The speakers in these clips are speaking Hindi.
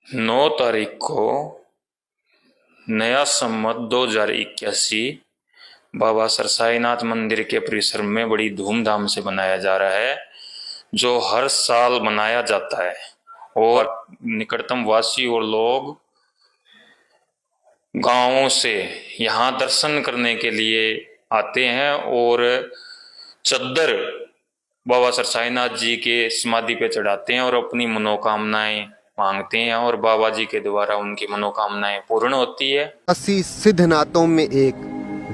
9 तारीख को नया संवत 2081 बाबा सरसाईनाथ मंदिर के परिसर में बड़ी धूमधाम से मनाया जा रहा है, जो हर साल मनाया जाता है। और निकटतम वासी और लोग गांवों से यहाँ दर्शन करने के लिए आते हैं और चद्दर बाबा सरसाईनाथ जी के समाधि पे चढ़ाते हैं और अपनी मनोकामनाएं मांगते हैं और बाबा जी के द्वारा उनकी मनोकामनाएं पूर्ण होती है। 80 सिद्धनाथों में एक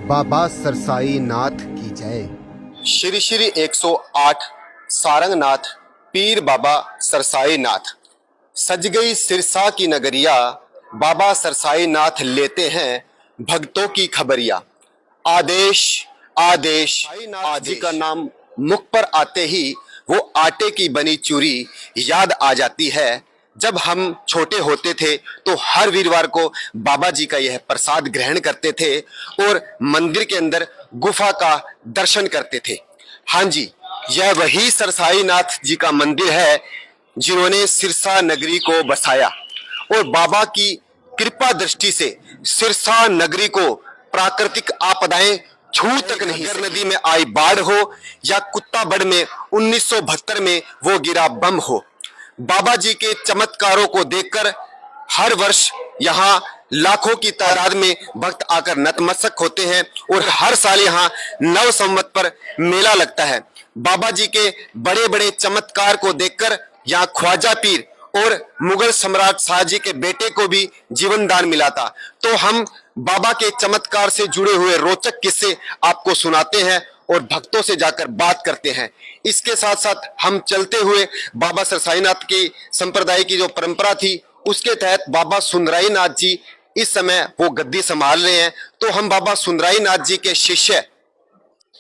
बाबा सरसाई नाथ की जय। श्री श्री 108 सारंगनाथ पीर बाबा सरसाई नाथ। सज गई सिरसा की नगरिया, बाबा सरसाई नाथ लेते हैं भक्तों की खबरिया। आदेश आदेश आदि का नाम मुख पर आते ही वो आटे की बनी चूरी याद आ जाती है। जब हम छोटे होते थे तो हर वीरवार को बाबा जी का यह प्रसाद ग्रहण करते थे और मंदिर के अंदर गुफा का दर्शन करते थे। हाँ जी, यह वही सरसाई नाथ जी का मंदिर है जिन्होंने सिरसा नगरी को बसाया और बाबा की कृपा दृष्टि से सिरसा नगरी को प्राकृतिक आपदाएं छू तक नहीं। अगर नदी में आई बाढ़ हो या कुत्ता बड़ में 1972 में वो गिरा बम हो, बाबा जी के चमत्कारों को देखकर हर वर्ष यहाँ लाखों की तादाद में भक्त आकर नतमस्तक होते हैं और हर साल यहाँ नव संवत पर मेला लगता है। बाबा जी के बड़े बड़े चमत्कार को देखकर यहाँ ख्वाजा पीर और मुगल सम्राट शाह जी के बेटे को भी जीवन दान मिला था। तो हम बाबा के चमत्कार से जुड़े हुए रोचक किस्से आपको सुनाते हैं और भक्तों से जाकर बात करते हैं। इसके साथ साथ हम चलते हुए बाबा सरसाईनाथ की संप्रदाय की जो परंपरा थी उसके तहत बाबा सुंदराई नाथ जी इस समय वो गद्दी संभाल रहे हैं। तो हम बाबा सुंदराई नाथ जी के शिष्य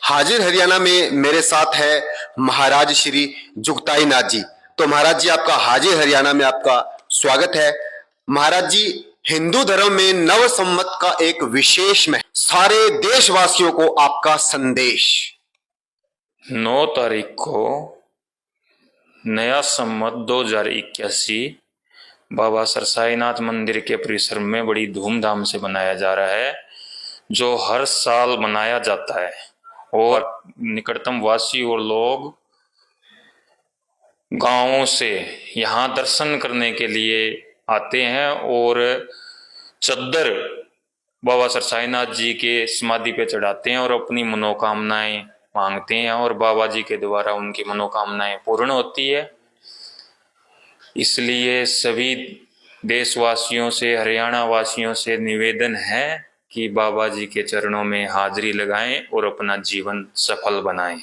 हाजिर हरियाणा में मेरे साथ है महाराज श्री जुगताई नाथ जी। तो महाराज जी, आपका हाजिर हरियाणा में आपका स्वागत है। महाराज जी, हिंदू धर्म में नव संवत का एक विशेष में सारे देशवासियों को आपका संदेश। 9 तारीख को नया संवत 2081 बाबा सरसाईनाथ मंदिर के परिसर में बड़ी धूमधाम से मनाया जा रहा है, जो हर साल मनाया जाता है। और निकटतम वासी और लोग गांवों से यहाँ दर्शन करने के लिए आते हैं और चद्दर बाबा सरसाईनाथ जी के समाधि पे चढ़ाते हैं और अपनी मनोकामनाएं मांगते हैं और बाबा जी के द्वारा उनकी मनोकामनाएं पूर्ण होती है। इसलिए सभी देशवासियों से, हरियाणा वासियों से निवेदन है कि बाबा जी के चरणों में हाजिरी लगाएं और अपना जीवन सफल बनाएं।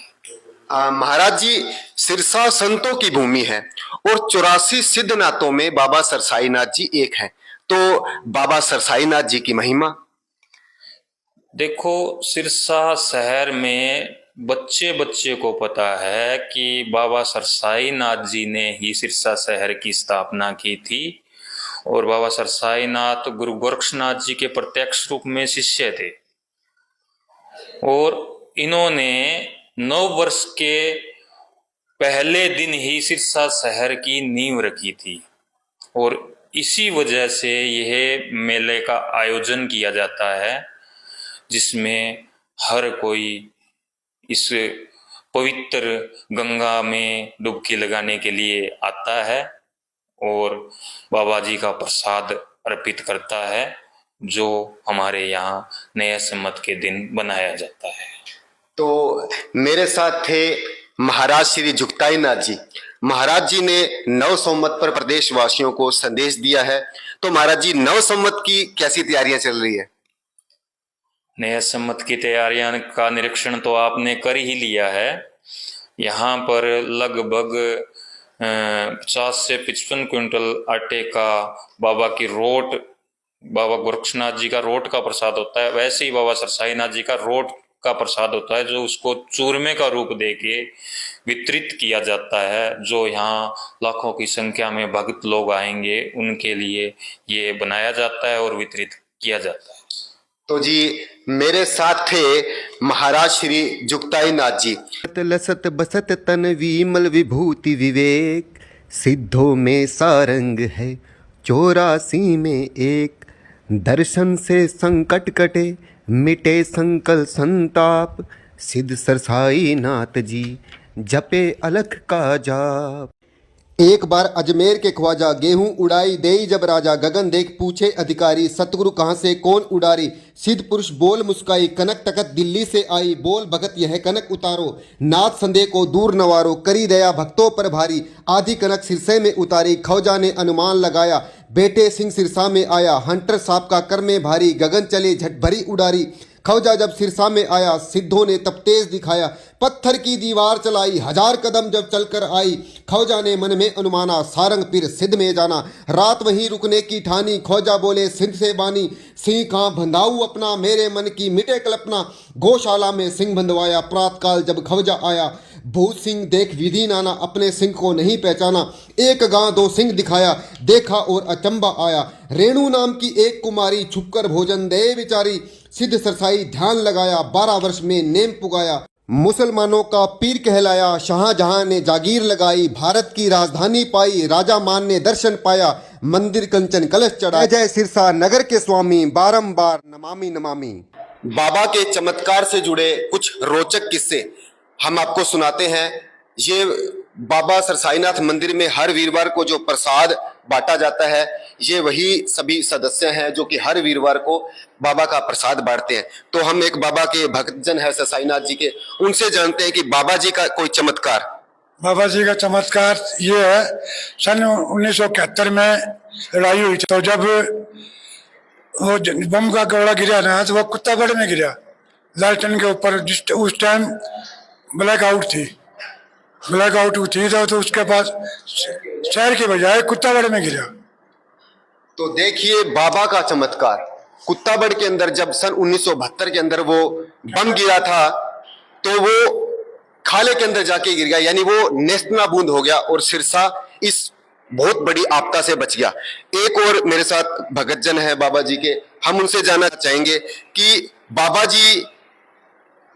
महाराज जी, सिरसा संतों की भूमि है और 84 सिद्धनाथों में बाबा सरसाईनाथ जी एक हैं। तो बाबा सरसाईनाथ जी की महिमा देखो, सिरसा शहर में बच्चे बच्चे को पता है कि बाबा सरसाईनाथ जी ने ही सिरसा शहर की स्थापना की थी और बाबा सरसाईनाथ गुरु गोरक्षनाथ जी के प्रत्यक्ष रूप में शिष्य थे और इन्होंने 9 वर्ष के पहले दिन ही सिरसा शहर की नींव रखी थी और इसी वजह से यह मेले का आयोजन किया जाता है, जिसमें हर कोई इस पवित्र गंगा में डुबकी लगाने के लिए आता है और बाबा जी का प्रसाद अर्पित करता है, जो हमारे यहाँ नए संवत के दिन बनाया जाता है। तो मेरे साथ थे महाराज श्री जुगताई नाथ जी। महाराज जी ने नव संवत पर प्रदेश वासियों को संदेश दिया है। तो महाराज जी, नव संवत की कैसी तैयारियां चल रही है? नए संवत की तैयारियां का निरीक्षण तो आपने कर ही लिया है। यहाँ पर लगभग 50 से 55 क्विंटल आटे का बाबा की रोट, बाबा गोरक्षनाथ जी का रोट का प्रसाद होता है। वैसे ही बाबा सरसाईनाथ जी का रोट का प्रसाद होता है, जो उसको चूरमे का रूप देके वितरित किया जाता है। जो यहाँ लाखों की संख्या में भक्त लोग आएंगे उनके लिए ये बनाया जाता है और वितरित किया जाता है। तो जी, मेरे साथ थे महाराज श्री जुगताई नाथ जी। लसत बसत तन विमल विभूति विवेक, सिद्धों में सारंग है 84 में एक दर्शन से संकट कटे, मिटे संकल संताप, सिद्ध सरसाई नाथ जी जपे अलख का जाप। एक बार अजमेर के ख्वाजा गेहूं उड़ाई देई जब राजा, गगन देख पूछे अधिकारी, सतगुरु कहाँ से कौन उड़ारी, सिद्ध पुरुष बोल मुस्काई, कनक तकत दिल्ली से आई, बोल भगत यह कनक उतारो, नाथ संदेह को दूर नवारो, करी दया भक्तों पर भारी, आधी कनक सिरसे में उतारी, ख्वाजा ने अनुमान लगाया, बेटे सिंह सिरसा में आया, हंटर साहब का कर में भारी, गगन चले झट भरी उड़ारी, ख्वाजा जब सिरसा में आया, सिद्धों ने तब तेज दिखाया, पत्थर की दीवार चलाई, 1000 कदम जब चलकर आई, ख्वाजा ने मन में अनुमाना, सारंग पीर सिद्ध में जाना, रात वहीं रुकने की ठानी, ख्वाजा बोले सिंध से बानी, सिंह कहाँ बंधाऊ अपना, मेरे मन की मिटे कल्पना, गौशाला में सिंह बंधवाया, प्रातकाल जब ख्वाजा आया, भूत सिंह देख विधि नाना, अपने सिंह को नहीं पहचाना, एक गांव 2 सिंह दिखाया, देखा और अचंबा आया, रेणु नाम की एक कुमारी, छुपकर भोजन दे विचारी, सिद्ध सरसाई ध्यान लगाया, 12 वर्ष में नेम पुगाया, मुसलमानों का पीर कहलाया, शाहजहां ने जागीर लगाई, भारत की राजधानी पाई, राजा मान ने दर्शन पाया, मंदिर कंचन कलश चढ़ा, जय सिरसा नगर के स्वामी, बारंबार नमामि नमामि। बाबा के चमत्कार से जुड़े कुछ रोचक किस्से हम आपको सुनाते हैं। ये बाबा सरसाईनाथ मंदिर में हर वीरवार को जो प्रसाद बांटा जाता है, ये वही सभी सदस्य हैं जो कि हर वीरवार को बाबा का प्रसाद बांटते हैं। तो हम एक बाबा के भक्तजन है सरसाईनाथ जी के, उनसे जानते हैं कि बाबा जी का कोई चमत्कार। बाबा जी का चमत्कार ये है, सन 1971 में लड़ाई हुई थी, तो जब वो बम का गोला गिरा ना, तो वो कुत्तागढ़ में गिरा, लालटेन के ऊपर, उस टाइम ब्लैकआउट थी, तो उसके पास शहर के बजाय कुत्तागढ़ में गिरा। तो देखिए बाबा का चमत्कार, कुत्ताबड़ के अंदर जब सन 1972 के अंदर वो बम गिरा था, तो वो खाले के अंदर जाके गिर गया, यानी वो नेस्तनाबूद हो गया और सिरसा इस बहुत बड़ी आपदा से बच गया। एक और मेरे साथ भगतजन है बाबा जी के, हम उनसे जानना चाहेंगे कि बाबा जी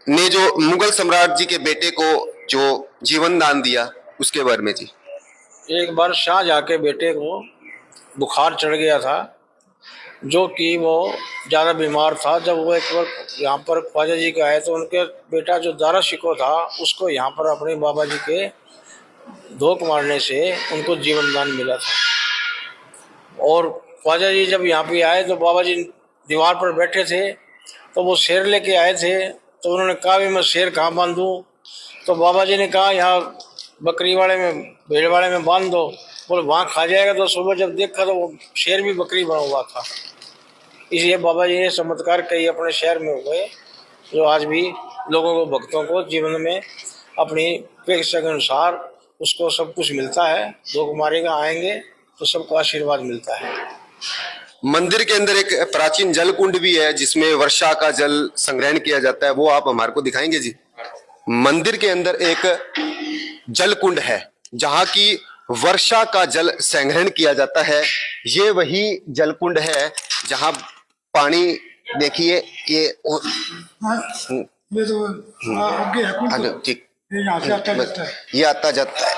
ने जो मुगल सम्राट जी के बेटे को जो जीवन दान दिया, उसके बारे में जी। एक बार शाहजहां के बेटे को बुखार चढ़ गया था, जो कि वो ज़्यादा बीमार था। जब वो एक बार यहाँ पर ख्वाजा जी के आए, तो उनके बेटा जो दारा शिको था, उसको यहाँ पर अपने बाबा जी के धोख मारने से उनको जीवन दान मिला था। और ख्वाजा जी जब यहाँ पे आए, तो बाबा जी दीवार पर बैठे थे, तो वो शेर लेके आए थे, तो उन्होंने कहा भी मैं शेर कहाँ बांधूँ, तो बाबा जी ने कहा यहाँ बकरी वाले में, भेड़ वाले में बांध दो। बोले वहाँ खा जाएगा। तो सुबह जब देखा तो वो शेर भी बकरी बना हुआ था। इसलिए बाबा जी ने चमत्कार कई अपने शहर में हुए, जो आज भी लोगों को, भक्तों को जीवन में अपनी अपेक्षा के अनुसार उसको सब कुछ मिलता है। लोग मारेगा आएंगे तो सबको आशीर्वाद मिलता है। मंदिर के अंदर एक प्राचीन जल कुंड भी है, जिसमें वर्षा का जल संग्रहण किया जाता है, वो आप हमारे को दिखाएंगे जी। मंदिर के अंदर एक जल कुंड है, जहां की वर्षा का जल संग्रहण किया जाता है। ये वही जल कुंड है जहां पानी, देखिए ये तो आगे है कुंड, ठीक, यहाँ से आता जाता है, ये आता जाता है।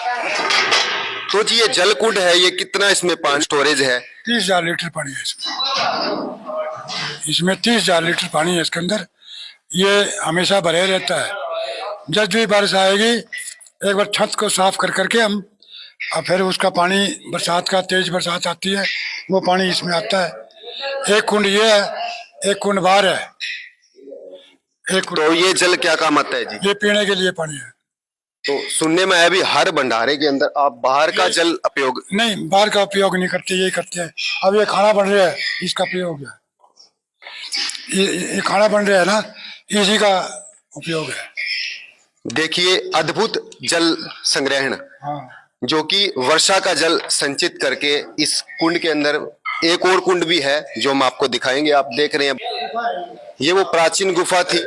तो जी ये जल कुंड है, ये कितना इसमें पानी स्टोरेज है? 30,000 लीटर पानी है इसमें 30,000 लीटर पानी है इसके अंदर। ये हमेशा भरे रहता है। जब भी बारिश आएगी, एक बार छत को साफ कर करके हम, और फिर उसका पानी, बरसात का तेज बरसात आती है, वो पानी इसमें आता है। एक कुंड ये है, एक कुंड बाहर है। एक कुंड, तो ये जल क्या काम आता है जी? ये पीने के लिए पानी है। तो सुनने में आया भी हर भंडारे के अंदर आप बाहर का जल उपयोग नहीं, बाहर का उपयोग नहीं करते, यही करते हैं। अब ये खाना बन रहा है, इसका प्रयोग है। ये खाना बन रहा है ना, इसी का उपयोग है। देखिए अद्भुत जल संग्रहण, हाँ, जो कि वर्षा का जल संचित करके इस कुंड के अंदर। एक और कुंड भी है जो हम आपको दिखाएंगे। आप देख रहे हैं, ये वो प्राचीन गुफा थी